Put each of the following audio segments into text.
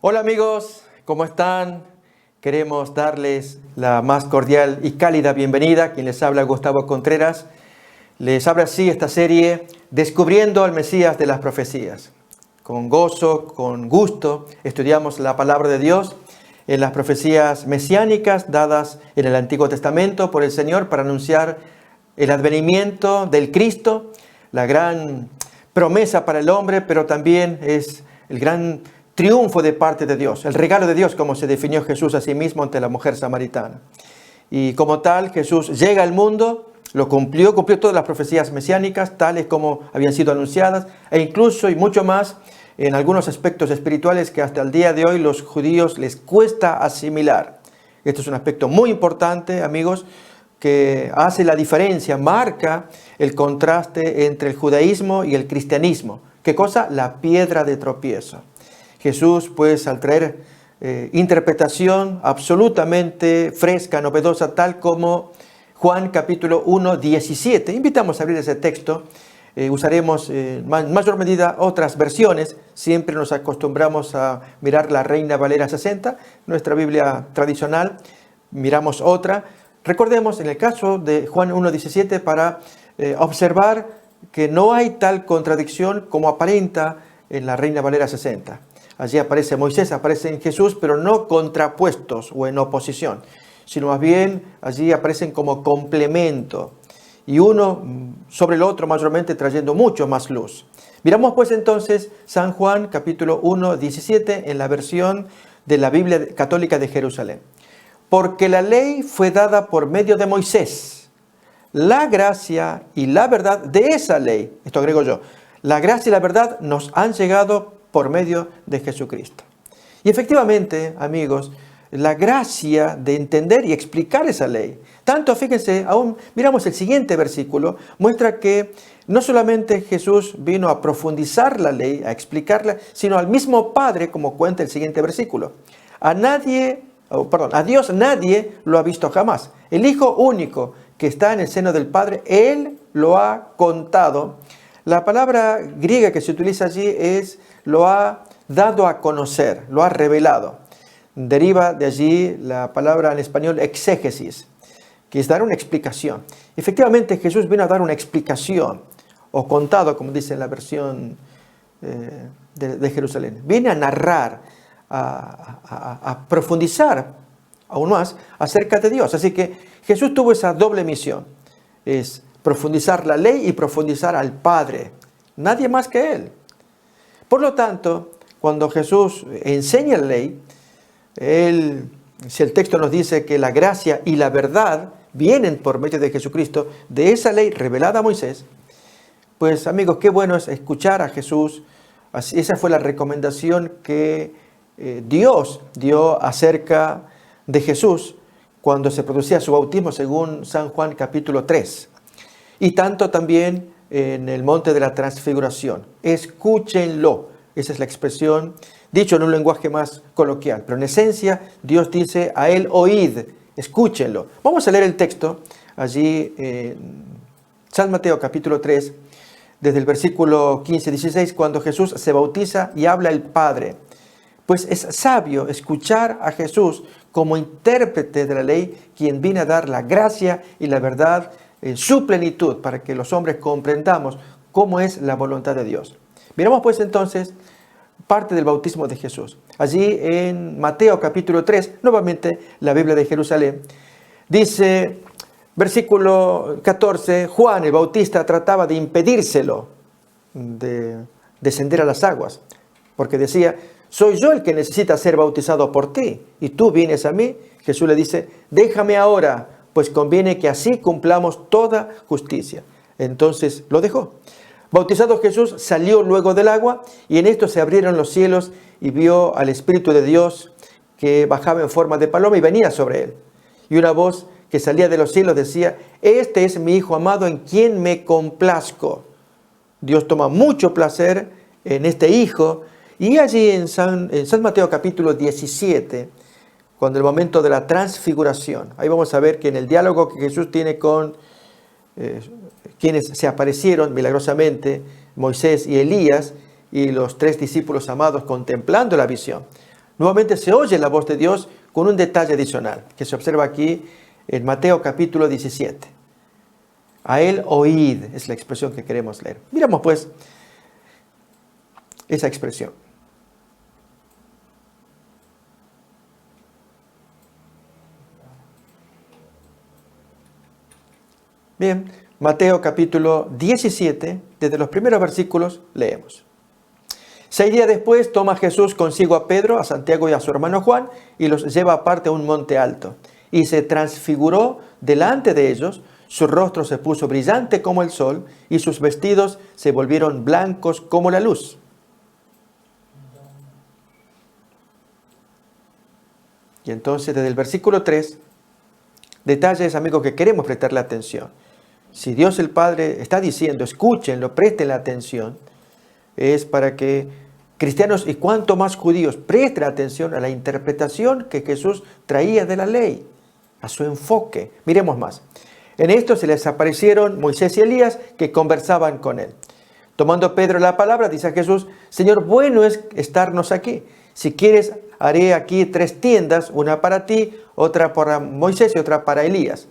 Hola amigos, ¿cómo están? Queremos darles la más cordial y cálida bienvenida. Quien les habla, Gustavo Contreras. Les habla así esta serie, Descubriendo al Mesías de las Profecías. Con gozo, con gusto, estudiamos la palabra de Dios en las profecías mesiánicas dadas en el Antiguo Testamento por el Señor para anunciar el advenimiento del Cristo, la gran promesa para el hombre, pero también es el gran triunfo de parte de Dios, el regalo de Dios, como se definió Jesús a sí mismo ante la mujer samaritana. Y como tal, Jesús llega al mundo, lo cumplió todas las profecías mesiánicas, tales como habían sido anunciadas, e incluso y mucho más en algunos aspectos espirituales que hasta el día de hoy los judíos les cuesta asimilar. Esto es un aspecto muy importante, amigos, que hace la diferencia, marca el contraste entre el judaísmo y el cristianismo. ¿Qué cosa? La piedra de tropiezo. Jesús, pues, al traer interpretación absolutamente fresca, novedosa, tal como Juan capítulo 1, 17. Invitamos a abrir ese texto. Usaremos en mayor medida otras versiones. Siempre nos acostumbramos a mirar la Reina Valera 60, nuestra Biblia tradicional. Miramos otra. Recordemos en el caso de Juan 1, 17 para observar que no hay tal contradicción como aparenta en la Reina Valera 60. Allí aparece Moisés, aparece en Jesús, pero no contrapuestos o en oposición, sino más bien allí aparecen como complemento. Y uno sobre el otro mayormente trayendo mucho más luz. Miramos pues entonces San Juan capítulo 1, 17 en la versión de la Biblia Católica de Jerusalén. Porque la ley fue dada por medio de Moisés. La gracia y la verdad de esa ley, esto agrego yo, la gracia y la verdad nos han llegado por medio de Jesucristo. Y efectivamente, amigos, la gracia de entender y explicar esa ley. Tanto, fíjense, aún miramos el siguiente versículo, muestra que no solamente Jesús vino a profundizar la ley, a explicarla, sino al mismo Padre, como cuenta el siguiente versículo. A Dios nadie lo ha visto jamás. El Hijo único que está en el seno del Padre, Él lo ha contado. La palabra griega que se utiliza allí es lo ha dado a conocer, lo ha revelado. Deriva de allí la palabra en español exégesis, que es dar una explicación. Efectivamente, Jesús vino a dar una explicación, o contado, como dice en la versión de Jerusalén. Viene a narrar, a profundizar aún más acerca de Dios. Así que Jesús tuvo esa doble misión, es profundizar la ley y profundizar al Padre. Nadie más que Él. Por lo tanto, cuando Jesús enseña la ley, si el texto nos dice que la gracia y la verdad vienen por medio de Jesucristo, de esa ley revelada a Moisés, pues amigos, qué bueno es escuchar a Jesús. Esa fue la recomendación que Dios dio acerca de Jesús cuando se producía su bautismo según San Juan capítulo 3. Y tanto también en el monte de la transfiguración. Escúchenlo. Esa es la expresión, dicho en un lenguaje más coloquial. Pero en esencia, Dios dice a Él, oíd, escúchenlo. Vamos a leer el texto allí en San Mateo capítulo 3, desde el versículo 15-16, cuando Jesús se bautiza y habla el Padre. Pues es sabio escuchar a Jesús como intérprete de la ley, quien viene a dar la gracia y la verdad en su plenitud, para que los hombres comprendamos cómo es la voluntad de Dios. Miramos pues entonces parte del bautismo de Jesús. Allí en Mateo capítulo 3, nuevamente la Biblia de Jerusalén, dice, versículo 14, Juan el Bautista trataba de impedírselo de descender a las aguas, porque decía, soy yo el que necesita ser bautizado por ti, y tú vienes a mí. Jesús le dice, déjame ahora, pues conviene que así cumplamos toda justicia. Entonces lo dejó. Bautizado Jesús, salió luego del agua, y en esto se abrieron los cielos, y vio al Espíritu de Dios que bajaba en forma de paloma y venía sobre él. Y una voz que salía de los cielos decía, este es mi Hijo amado en quien me complazco. Dios toma mucho placer en este Hijo. Y allí en San Mateo capítulo 17, cuando el momento de la transfiguración, ahí vamos a ver que en el diálogo que Jesús tiene con quienes se aparecieron milagrosamente, Moisés y Elías, y los 3 discípulos amados contemplando la visión, nuevamente se oye la voz de Dios con un detalle adicional que se observa aquí en Mateo capítulo 17. A él oíd es la expresión que queremos leer. Miramos pues esa expresión. Bien, Mateo capítulo 17, desde los primeros versículos leemos. 6 días después toma Jesús consigo a Pedro, a Santiago y a su hermano Juan y los lleva aparte a un monte alto. Y se transfiguró delante de ellos, su rostro se puso brillante como el sol y sus vestidos se volvieron blancos como la luz. Y entonces desde el versículo 3, detalles, amigos, que queremos prestarle atención. Si Dios el Padre está diciendo, escúchenlo, presten la atención, es para que cristianos y cuanto más judíos presten atención a la interpretación que Jesús traía de la ley, a su enfoque. Miremos más. En esto se les aparecieron Moisés y Elías que conversaban con él. Tomando Pedro la palabra, dice a Jesús, Señor, bueno es estarnos aquí. Si quieres, haré aquí 3 tiendas, una para ti, otra para Moisés y otra para Elías.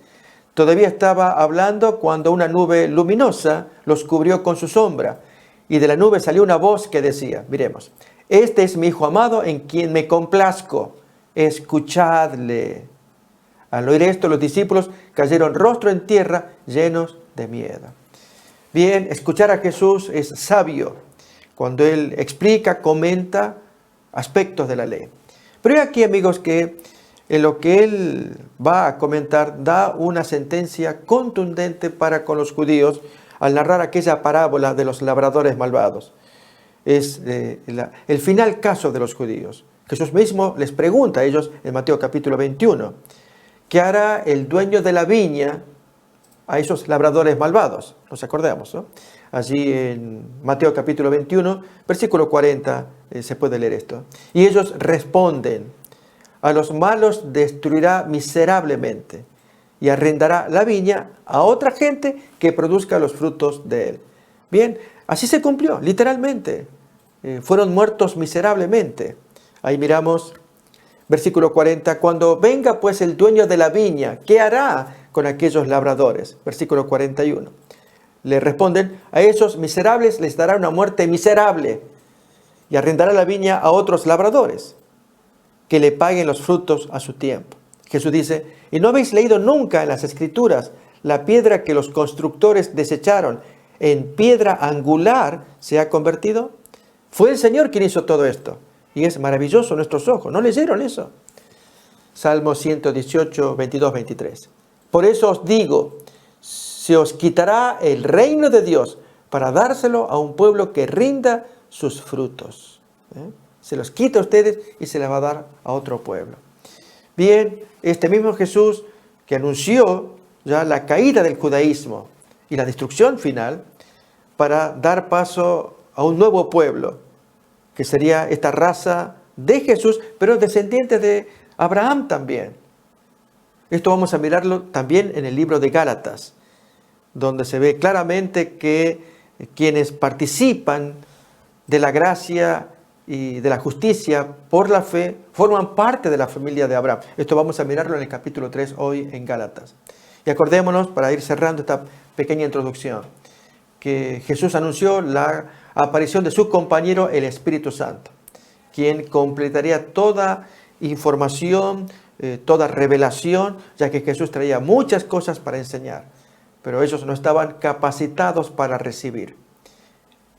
Todavía estaba hablando cuando una nube luminosa los cubrió con su sombra. Y de la nube salió una voz que decía, miremos, este es mi Hijo amado en quien me complazco, escuchadle. Al oír esto, los discípulos cayeron rostro en tierra, llenos de miedo. Bien, escuchar a Jesús es sabio cuando Él explica, comenta aspectos de la ley. Pero hay aquí, amigos, que en lo que Él va a comentar, da una sentencia contundente para con los judíos al narrar aquella parábola de los labradores malvados. Es el final caso de los judíos. Jesús mismo les pregunta a ellos en Mateo capítulo 21, ¿qué hará el dueño de la viña a esos labradores malvados? Nos acordamos, ¿no? Allí en Mateo capítulo 21, versículo 40, se puede leer esto. Y ellos responden, a los malos destruirá miserablemente y arrendará la viña a otra gente que produzca los frutos de él. Bien, así se cumplió, literalmente. Fueron muertos miserablemente. Ahí miramos, versículo 40, cuando venga pues el dueño de la viña, ¿qué hará con aquellos labradores? Versículo 41. Le responden, a esos miserables les dará una muerte miserable y arrendará la viña a otros labradores que le paguen los frutos a su tiempo. Jesús dice, ¿y no habéis leído nunca en las Escrituras la piedra que los constructores desecharon en piedra angular se ha convertido? Fue el Señor quien hizo todo esto y es maravilloso a nuestros ojos. ¿No leyeron eso? Salmo 118, 22, 23. Por eso os digo, se os quitará el reino de Dios para dárselo a un pueblo que rinda sus frutos. Se los quita a ustedes y se les va a dar a otro pueblo. Bien, este mismo Jesús que anunció ya la caída del judaísmo y la destrucción final para dar paso a un nuevo pueblo, que sería esta raza de Jesús, pero descendiente de Abraham también. Esto vamos a mirarlo también en el libro de Gálatas, donde se ve claramente que quienes participan de la gracia y de la justicia por la fe forman parte de la familia de Abraham. Esto vamos a mirarlo en el capítulo 3 hoy en Gálatas. Y acordémonos, para ir cerrando esta pequeña introducción, que Jesús anunció la aparición de su compañero, el Espíritu Santo, quien completaría toda información, toda revelación, ya que Jesús traía muchas cosas para enseñar, pero ellos no estaban capacitados para recibir.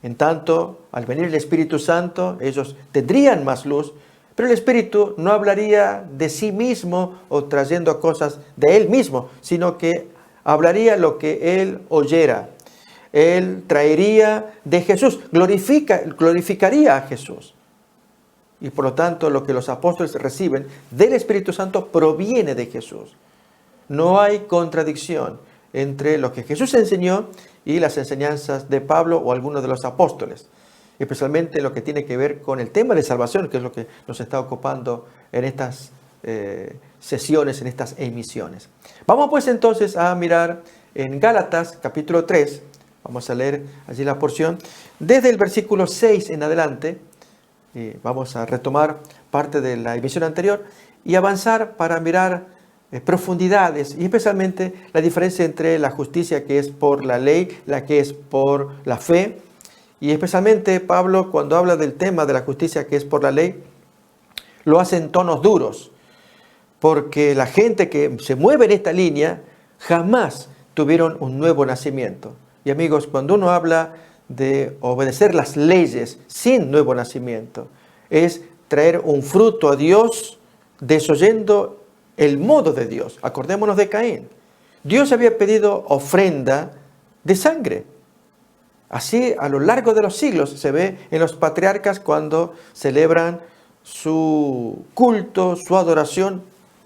En tanto, al venir el Espíritu Santo, ellos tendrían más luz, pero el Espíritu no hablaría de sí mismo o trayendo cosas de Él mismo, sino que hablaría lo que Él oyera. Él traería de Jesús, glorificaría a Jesús. Y por lo tanto, lo que los apóstoles reciben del Espíritu Santo proviene de Jesús. No hay contradicción entre lo que Jesús enseñó y las enseñanzas de Pablo o algunos de los apóstoles, especialmente lo que tiene que ver con el tema de salvación, que es lo que nos está ocupando en estas sesiones, en estas emisiones. Vamos pues entonces a mirar en Gálatas capítulo 3, vamos a leer allí la porción, desde el versículo 6 en adelante, Vamos a retomar parte de la emisión anterior y avanzar para mirar profundidades y especialmente la diferencia entre la justicia que es por la ley, la que es por la fe. Y especialmente Pablo, cuando habla del tema de la justicia que es por la ley, lo hace en tonos duros, porque la gente que se mueve en esta línea jamás tuvieron un nuevo nacimiento. Y amigos, cuando uno habla de obedecer las leyes sin nuevo nacimiento, es traer un fruto a Dios desoyendo el modo de Dios. Acordémonos de Caín. Dios había pedido ofrenda de sangre. Así a lo largo de los siglos se ve en los patriarcas cuando celebran su culto, su adoración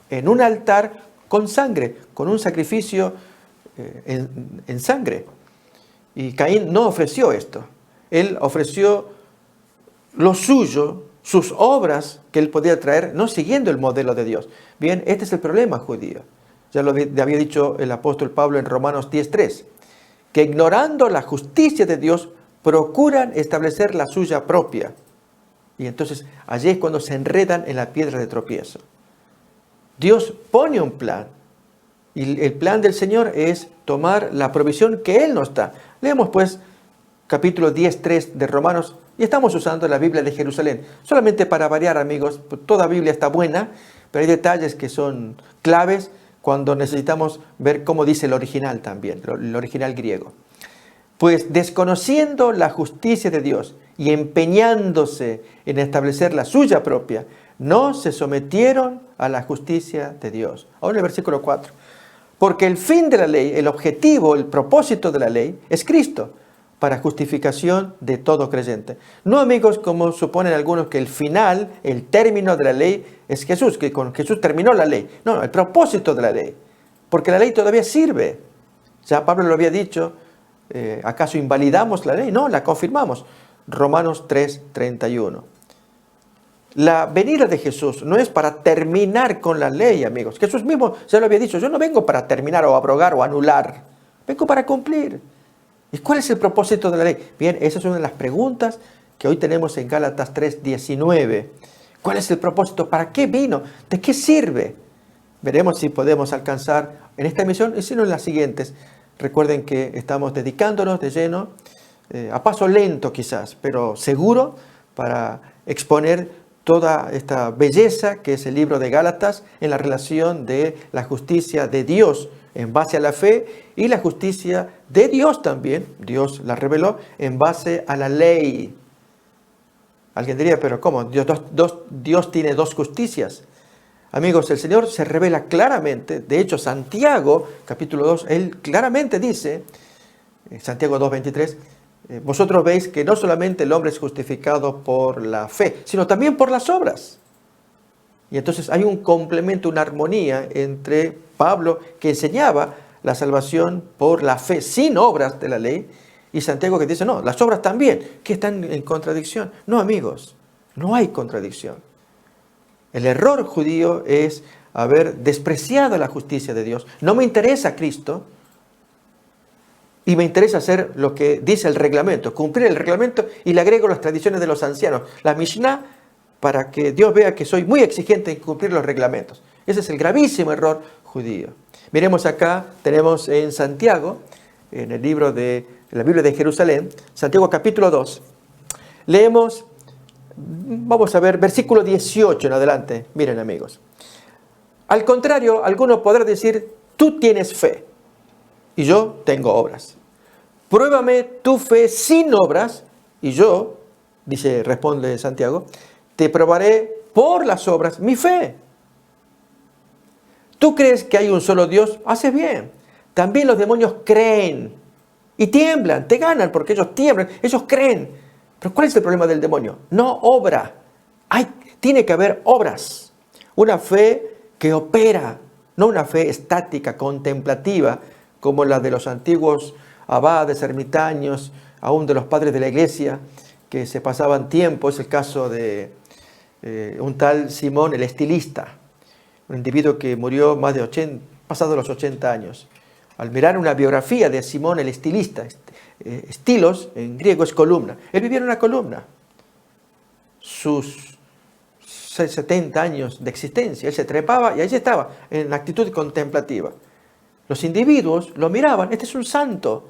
en un altar con sangre, con un sacrificio en sangre. Y Caín no ofreció esto. Él ofreció lo suyo, sus obras que él podía traer, no siguiendo el modelo de Dios. Bien, este es el problema judío. Ya lo había dicho el apóstol Pablo en Romanos 10:3, que ignorando la justicia de Dios, procuran establecer la suya propia. Y entonces allí es cuando se enredan en la piedra de tropiezo. Dios pone un plan. Y el plan del Señor es tomar la provisión que Él nos da. Leemos pues capítulo 10:3 de Romanos y estamos usando la Biblia de Jerusalén. Solamente para variar, amigos, toda Biblia está buena, pero hay detalles que son claves cuando necesitamos ver cómo dice el original también, el original griego. Pues desconociendo la justicia de Dios y empeñándose en establecer la suya propia, no se sometieron a la justicia de Dios. Ahora el versículo 4. Porque el fin de la ley, el objetivo, el propósito de la ley es Cristo, para justificación de todo creyente. No, amigos, como suponen algunos que el final, el término de la ley es Jesús, que con Jesús terminó la ley. No, el propósito de la ley, porque la ley todavía sirve. Ya Pablo lo había dicho, ¿acaso invalidamos la ley? No, la confirmamos. Romanos 3:31. La venida de Jesús no es para terminar con la ley, amigos. Jesús mismo ya lo había dicho, yo no vengo para terminar o abrogar o anular, vengo para cumplir. ¿Y cuál es el propósito de la ley? Bien, esa es una de las preguntas que hoy tenemos en Gálatas 3:19. ¿Cuál es el propósito? ¿Para qué vino? ¿De qué sirve? Veremos si podemos alcanzar en esta emisión y si no en las siguientes. Recuerden que estamos dedicándonos de lleno, a paso lento quizás, pero seguro, para exponer toda esta belleza que es el libro de Gálatas en la relación de la justicia de Dios en base a la fe y la justicia de Dios también, Dios la reveló, en base a la ley. Alguien diría, pero ¿cómo? Dios tiene dos justicias. Amigos, el Señor se revela claramente. De hecho, Santiago, capítulo 2, él claramente dice, Santiago 2:23, vosotros veis que no solamente el hombre es justificado por la fe, sino también por las obras. Y entonces hay un complemento, una armonía entre Pablo, que enseñaba la salvación por la fe sin obras de la ley, y Santiago que dice, no, las obras también, que están en contradicción. No, amigos, no hay contradicción. El error judío es haber despreciado la justicia de Dios. No me interesa Cristo y me interesa hacer lo que dice el reglamento, cumplir el reglamento, y le agrego las tradiciones de los ancianos, la Mishnah, para que Dios vea que soy muy exigente en cumplir los reglamentos. Ese es el gravísimo error judío. Miremos acá, tenemos en Santiago, en el libro de la Biblia de Jerusalén, Santiago capítulo 2, leemos, vamos a ver, versículo 18 en adelante. Miren, amigos. Al contrario, alguno podrá decir, tú tienes fe y yo tengo obras. Pruébame tu fe sin obras y yo, responde Santiago, te probaré por las obras mi fe. ¿Tú crees que hay un solo Dios? Haces bien. También los demonios creen y tiemblan, te ganan porque ellos tiemblan, ellos creen. Pero ¿cuál es el problema del demonio? No obra. Tiene que haber obras. Una fe que opera, no una fe estática, contemplativa, como la de los antiguos abades, ermitaños, aún de los padres de la iglesia, que se pasaban tiempo. Es el caso de un tal Simón el Estilista, un individuo que murió pasados los 80 años. Al mirar una biografía de Simón el Estilista, estilos en griego es columna, él vivía en una columna. sus 70 años de existencia. Él se trepaba y allí estaba, en actitud contemplativa. Los individuos lo miraban. Este es un santo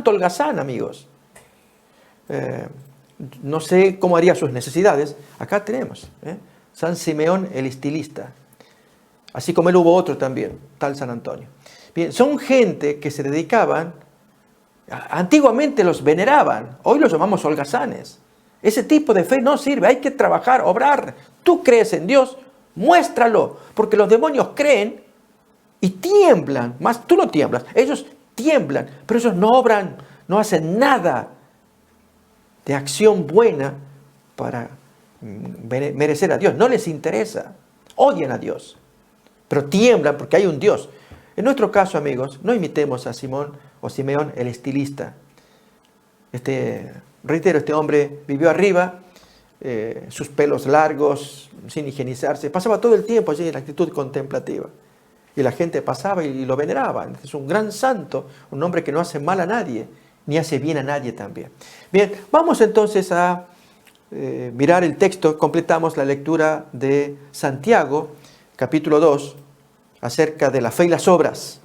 holgazán, amigos. No sé cómo haría sus necesidades. Acá tenemos, San Simeón el estilista. Así como él hubo otro también, tal San Antonio. Bien, son gente que se dedicaban, antiguamente los veneraban, hoy los llamamos holgazanes. Ese tipo de fe no sirve, hay que trabajar, obrar. Tú crees en Dios, muéstralo, porque los demonios creen y tiemblan. Más tú no tiemblas, ellos tiemblan, pero ellos no obran, no hacen nada de acción buena para merecer a Dios. No les interesa, odian a Dios, pero tiemblan porque hay un Dios. En nuestro caso, amigos, no imitemos a Simón o Simeón el estilista. Reitero, este hombre vivió arriba, sus pelos largos, sin higienizarse, pasaba todo el tiempo allí en actitud contemplativa. Y la gente pasaba y lo veneraba. Es un gran santo, un hombre que no hace mal a nadie, ni hace bien a nadie también. Bien, vamos entonces a mirar el texto. Completamos la lectura de Santiago, capítulo 2, acerca de la fe y las obras.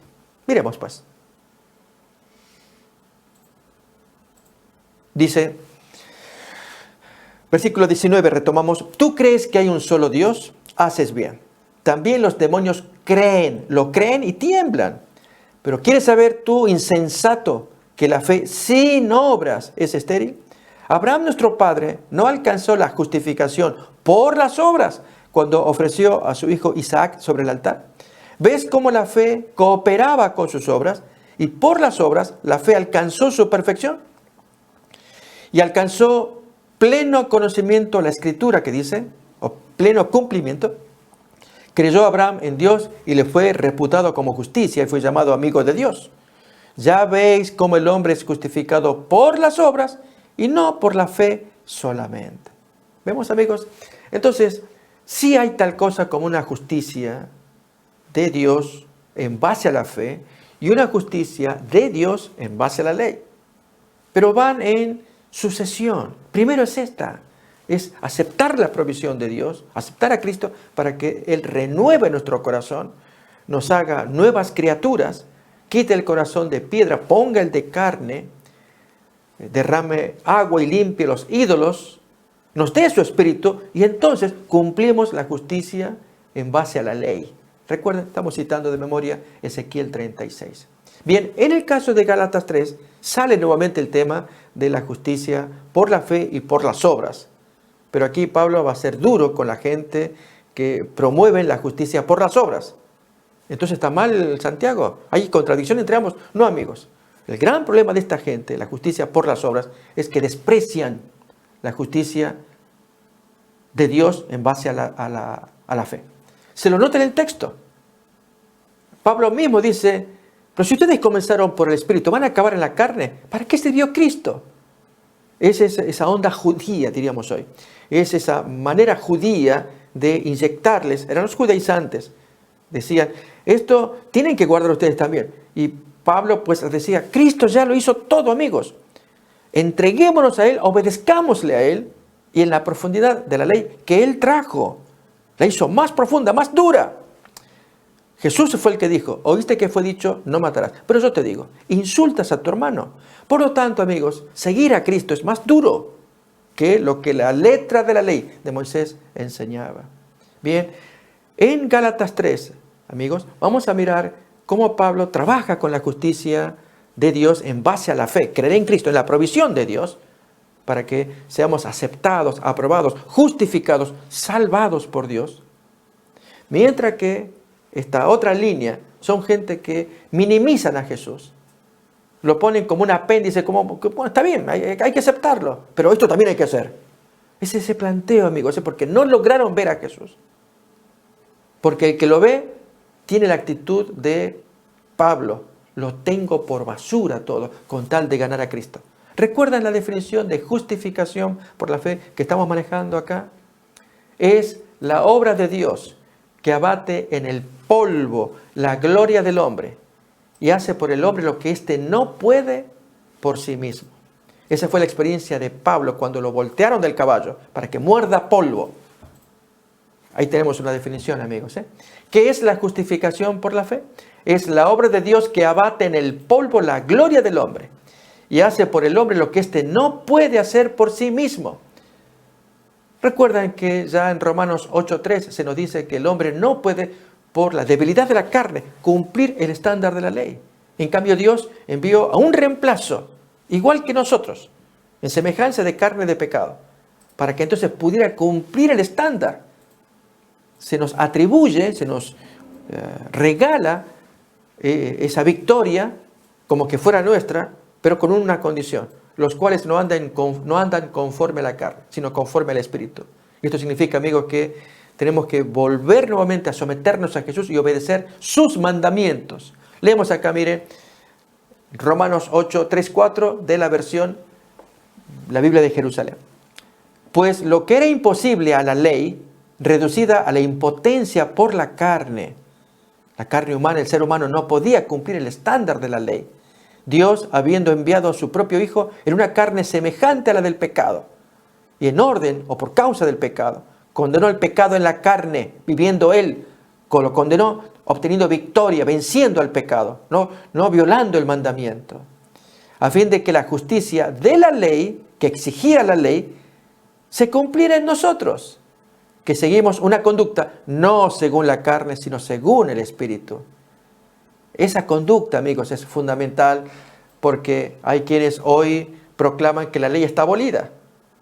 Miremos pues. Dice, versículo 19, retomamos. ¿Tú crees que hay un solo Dios? Haces bien. También los demonios lo creen y tiemblan. Pero ¿quieres saber tú, insensato, que la fe sin obras es estéril? Abraham, nuestro padre, no alcanzó la justificación por las obras cuando ofreció a su hijo Isaac sobre el altar. ¿Ves cómo la fe cooperaba con sus obras? Y por las obras la fe alcanzó su perfección. Y alcanzó pleno conocimiento la Escritura que dice, o pleno cumplimiento. Creyó Abraham en Dios y le fue reputado como justicia y fue llamado amigo de Dios. Ya veis cómo el hombre es justificado por las obras y no por la fe solamente. ¿Vemos, amigos? Entonces, sí hay tal cosa como una justicia de Dios en base a la fe y una justicia de Dios en base a la ley. Pero van en sucesión. Primero es esta. Es aceptar la provisión de Dios, aceptar a Cristo para que Él renueve nuestro corazón, nos haga nuevas criaturas, quite el corazón de piedra, ponga el de carne, derrame agua y limpie los ídolos, nos dé su espíritu y entonces cumplimos la justicia en base a la ley. Recuerden, estamos citando de memoria Ezequiel 36. Bien, en el caso de Gálatas 3 sale nuevamente el tema de la justicia por la fe y por las obras. Pero aquí Pablo va a ser duro con la gente que promueve la justicia por las obras. Entonces, ¿está mal Santiago? ¿Hay contradicción entre ambos? No, amigos. El gran problema de esta gente, la justicia por las obras, es que desprecian la justicia de Dios en base a la fe. Se lo nota en el texto. Pablo mismo dice, pero si ustedes comenzaron por el Espíritu, ¿van a acabar en la carne? ¿Para qué sirvió Cristo? Es esa onda judía, diríamos hoy. Es esa manera judía de inyectarles. Eran los judaizantes. Decían, esto tienen que guardar ustedes también. Y Pablo pues decía, Cristo ya lo hizo todo, amigos. Entreguémonos a Él, obedezcámosle a Él. Y en la profundidad de la ley que Él trajo, la hizo más profunda, más dura. Jesús fue el que dijo, oíste que fue dicho, no matarás. Pero yo te digo, insultas a tu hermano. Por lo tanto, amigos, seguir a Cristo es más duro que lo que la letra de la ley de Moisés enseñaba. Bien, en Gálatas 3, amigos, vamos a mirar cómo Pablo trabaja con la justicia de Dios en base a la fe. Creer en Cristo, en la provisión de Dios, para que seamos aceptados, aprobados, justificados, salvados por Dios. Mientras que esta otra línea son gente que minimizan a Jesús. Lo ponen como un apéndice, como, bueno, está bien, hay que aceptarlo, pero esto también hay que hacer. Es ese planteo, amigos, porque no lograron ver a Jesús. Porque el que lo ve tiene la actitud de Pablo, lo tengo por basura todo, con tal de ganar a Cristo. ¿Recuerdan la definición de justificación por la fe que estamos manejando acá? Es la obra de Dios que abate en el polvo la gloria del hombre y hace por el hombre lo que éste no puede por sí mismo. Esa fue la experiencia de Pablo cuando lo voltearon del caballo para que muerda polvo. Ahí tenemos una definición, amigos. ¿Qué es la justificación por la fe? Es la obra de Dios que abate en el polvo la gloria del hombre y hace por el hombre lo que éste no puede hacer por sí mismo. Recuerdan que ya en Romanos 8:3 se nos dice que el hombre no puede, por la debilidad de la carne, cumplir el estándar de la ley. En cambio, Dios envió a un reemplazo, igual que nosotros, en semejanza de carne de pecado, para que entonces pudiera cumplir el estándar. Se nos atribuye, se nos regala esa victoria como que fuera nuestra, pero con una condición: los cuales no andan conforme a la carne, sino conforme al Espíritu. Y esto significa, amigos, que tenemos que volver nuevamente a someternos a Jesús y obedecer sus mandamientos. Leemos acá, mire, Romanos 8, 3, 4 de la versión, la Biblia de Jerusalén. Pues lo que era imposible a la ley, reducida a la impotencia por la carne humana, el ser humano no podía cumplir el estándar de la ley. Dios, habiendo enviado a su propio Hijo en una carne semejante a la del pecado, y en orden o por causa del pecado, condenó el pecado en la carne, viviendo él, lo condenó, obteniendo victoria, venciendo al pecado, no violando el mandamiento, a fin de que la justicia de la ley, que exigía la ley, se cumpliera en nosotros, que seguimos una conducta no según la carne, sino según el Espíritu. Esa conducta, amigos, es fundamental, porque hay quienes hoy proclaman que la ley está abolida.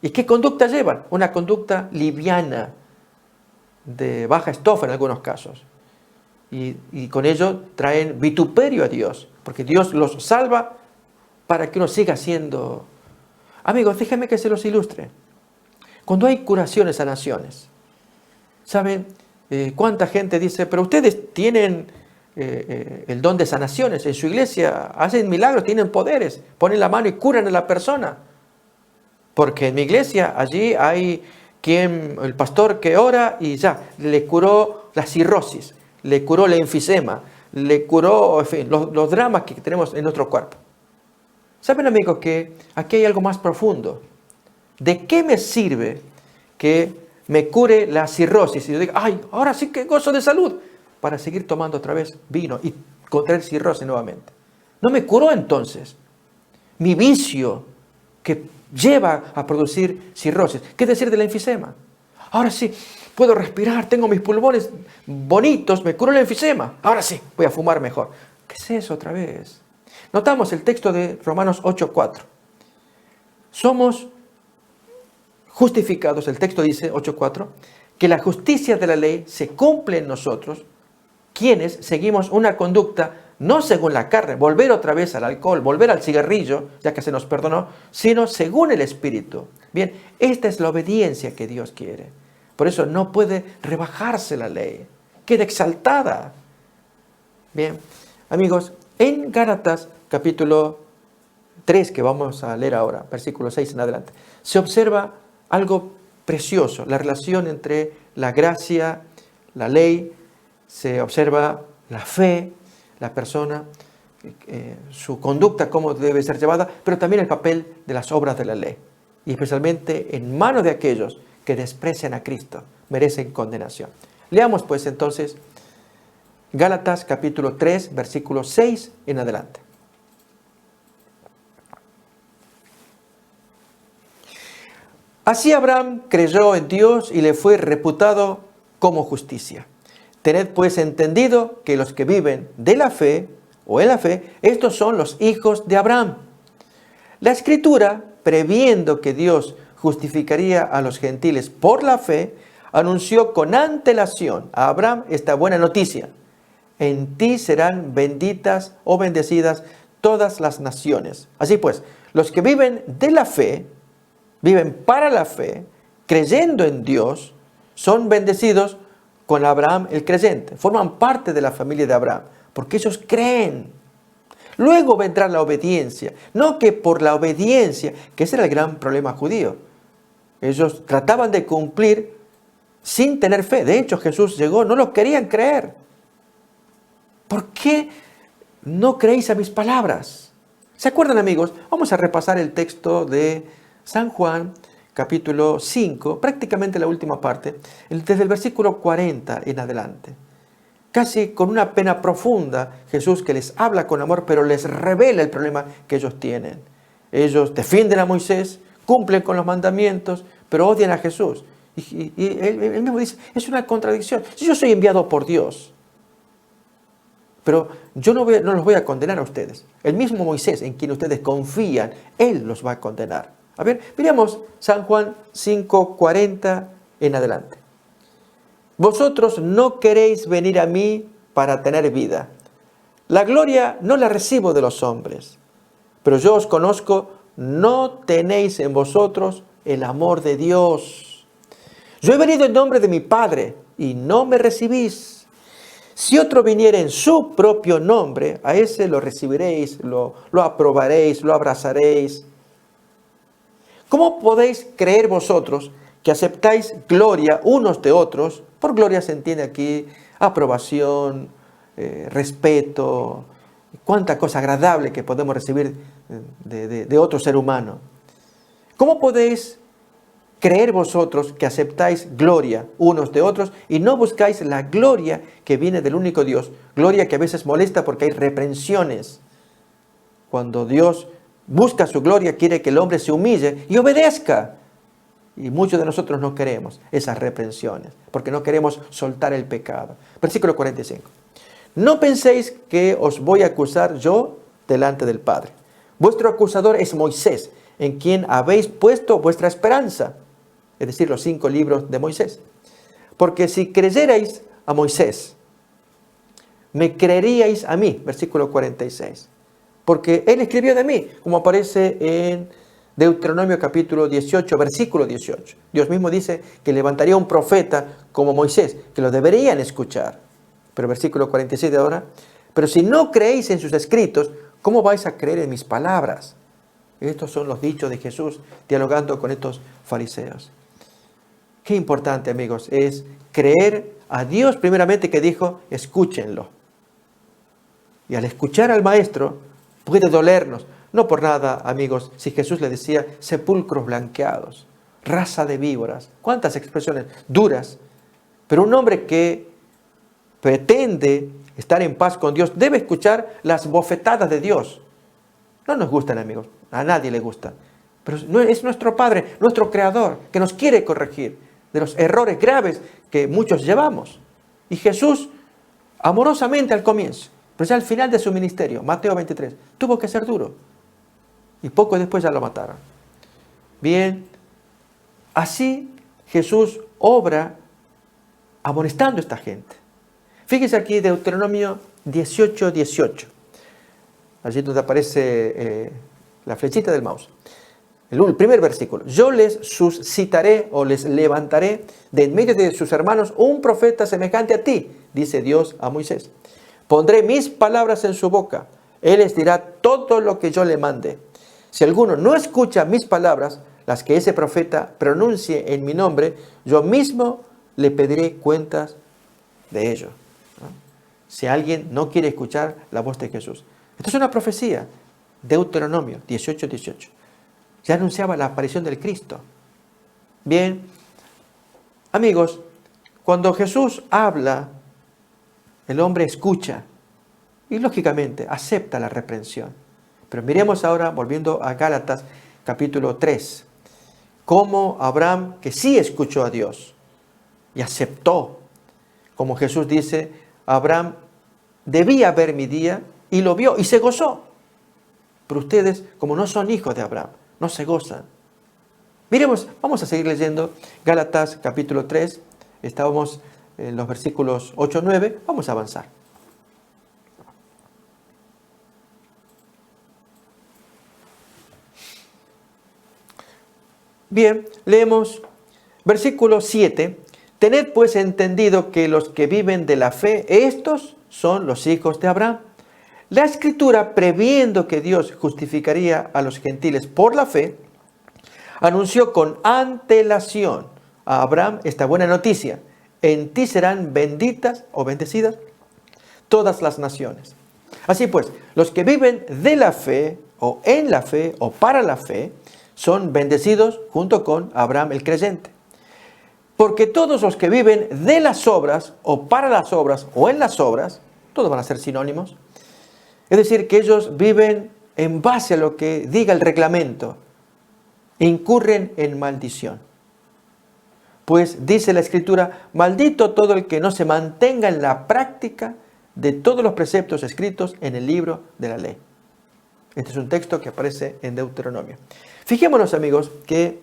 ¿Y qué conducta llevan? Una conducta liviana, de baja estofa en algunos casos. Y con ello traen vituperio a Dios, porque Dios los salva para que uno siga siendo. Amigos, déjenme que se los ilustre. Cuando hay curaciones, sanaciones, ¿saben cuánta gente dice: pero ustedes tienen el don de sanaciones en su iglesia, hacen milagros, tienen poderes, ponen la mano y curan a la persona? Porque en mi iglesia allí hay el pastor que ora y ya, le curó la cirrosis, le curó el enfisema, le curó, en fin, los dramas que tenemos en nuestro cuerpo. ¿Saben, amigos, que aquí hay algo más profundo? ¿De qué me sirve que me cure la cirrosis y yo diga: ay, ahora sí que gozo de salud, para seguir tomando otra vez vino y contraer cirrosis nuevamente? No me curó entonces mi vicio que lleva a producir cirrosis. ¿Qué decir de la enfisema? Ahora sí, puedo respirar, tengo mis pulmones bonitos, me curó el enfisema, ahora sí, voy a fumar mejor. ¿Qué es eso otra vez? Notamos el texto de Romanos 8:4. Somos justificados, el texto dice 8:4, que la justicia de la ley se cumple en nosotros, quienes seguimos una conducta no según la carne, volver otra vez al alcohol, volver al cigarrillo, ya que se nos perdonó, sino según el Espíritu. Bien, esta es la obediencia que Dios quiere. Por eso no puede rebajarse la ley, queda exaltada. Bien, amigos, en Gálatas capítulo 3, que vamos a leer ahora, versículo 6 en adelante, se observa algo precioso, la relación entre la gracia, la ley, se observa la fe, la persona, su conducta, cómo debe ser llevada, pero también el papel de las obras de la ley. Y especialmente en manos de aquellos que desprecian a Cristo, merecen condenación. Leamos pues entonces Gálatas capítulo 3, versículo 6 en adelante. Así Abraham creyó en Dios y le fue reputado como justicia. Tened pues entendido que los que viven de la fe, o en la fe, estos son los hijos de Abraham. La Escritura, previendo que Dios justificaría a los gentiles por la fe, anunció con antelación a Abraham esta buena noticia: en ti serán benditas o bendecidas todas las naciones. Así pues, los que viven de la fe, viven para la fe, creyendo en Dios, son bendecidos con Abraham el creyente. Forman parte de la familia de Abraham, porque ellos creen. Luego vendrá la obediencia. No que por la obediencia, que ese era el gran problema judío. Ellos trataban de cumplir sin tener fe. De hecho, Jesús llegó, no lo querían creer. ¿Por qué no creéis a mis palabras? ¿Se acuerdan, amigos? Vamos a repasar el texto de San Juan, capítulo 5, prácticamente la última parte, desde el versículo 40 en adelante. Casi con una pena profunda, Jesús que les habla con amor, pero les revela el problema que ellos tienen. Ellos defienden a Moisés, cumplen con los mandamientos, pero odian a Jesús. Y él mismo dice, es una contradicción. Si yo soy enviado por Dios, pero yo no los voy a condenar a ustedes. El mismo Moisés en quien ustedes confían, Él los va a condenar. A ver, miremos San Juan 5:40 en adelante. Vosotros no queréis venir a mí para tener vida. La gloria no la recibo de los hombres, pero yo os conozco, no tenéis en vosotros el amor de Dios. Yo he venido en nombre de mi Padre y no me recibís. Si otro viniera en su propio nombre, a ese lo recibiréis, lo aprobaréis, lo abrazaréis. ¿Cómo podéis creer vosotros que aceptáis gloria unos de otros? Por gloria se entiende aquí aprobación, respeto, cuánta cosa agradable que podemos recibir de otro ser humano. ¿Cómo podéis creer vosotros que aceptáis gloria unos de otros y no buscáis la gloria que viene del único Dios? Gloria que a veces molesta porque hay reprensiones. Cuando Dios busca su gloria, quiere que el hombre se humille y obedezca. Y muchos de nosotros no queremos esas reprensiones, porque no queremos soltar el pecado. Versículo 45. No penséis que os voy a acusar yo delante del Padre. Vuestro acusador es Moisés, en quien habéis puesto vuestra esperanza. Es decir, los 5 libros de Moisés. Porque si creyerais a Moisés, me creeríais a mí. Versículo 46. Porque él escribió de mí, como aparece en Deuteronomio capítulo 18, versículo 18. Dios mismo dice que levantaría un profeta como Moisés, que lo deberían escuchar. Pero versículo 47 ahora, pero si no creéis en sus escritos, ¿cómo vais a creer en mis palabras? Estos son los dichos de Jesús dialogando con estos fariseos. Qué importante, amigos, es creer a Dios primeramente, que dijo, escúchenlo. Y al escuchar al Maestro, puede dolernos. No por nada, amigos, si Jesús le decía sepulcros blanqueados, raza de víboras, cuántas expresiones duras. Pero un hombre que pretende estar en paz con Dios debe escuchar las bofetadas de Dios. No nos gustan, amigos, a nadie le gusta. Pero es nuestro Padre, nuestro Creador, que nos quiere corregir de los errores graves que muchos llevamos. Y Jesús, amorosamente al comienzo, pero ya al final de su ministerio, Mateo 23, tuvo que ser duro. Y poco después ya lo mataron. Bien, así Jesús obra amonestando a esta gente. Fíjese aquí Deuteronomio 18, 18. Allí donde aparece la flechita del mouse. El primer versículo. Yo les suscitaré o les levantaré de en medio de sus hermanos un profeta semejante a ti, dice Dios a Moisés. Pondré mis palabras en su boca. Él les dirá todo lo que yo le mande. Si alguno no escucha mis palabras, las que ese profeta pronuncie en mi nombre, yo mismo le pediré cuentas de ello. ¿No? Si alguien no quiere escuchar la voz de Jesús. Esto es una profecía. Deuteronomio 18, 18. Ya anunciaba la aparición del Cristo. Bien, amigos, cuando Jesús habla, el hombre escucha y lógicamente acepta la reprensión. Pero miremos ahora, volviendo a Gálatas capítulo 3, cómo Abraham, que sí escuchó a Dios y aceptó, como Jesús dice, Abraham debía ver mi día y lo vio y se gozó. Pero ustedes, como no son hijos de Abraham, no se gozan. Miremos, vamos a seguir leyendo Gálatas capítulo 3, estábamos en los versículos 8, 9, vamos a avanzar. Bien, leemos versículo 7. Tened pues entendido que los que viven de la fe, estos son los hijos de Abraham. La Escritura, previendo que Dios justificaría a los gentiles por la fe, anunció con antelación a Abraham esta buena noticia. En ti serán benditas o bendecidas todas las naciones. Así pues, los que viven de la fe, o en la fe, o para la fe, son bendecidos junto con Abraham el creyente. Porque todos los que viven de las obras, o para las obras, o en las obras, todos van a ser sinónimos. Es decir, que ellos viven en base a lo que diga el reglamento, e incurren en maldición. Pues dice la Escritura, maldito todo el que no se mantenga en la práctica de todos los preceptos escritos en el libro de la ley. Este es un texto que aparece en Deuteronomio. Fijémonos, amigos, que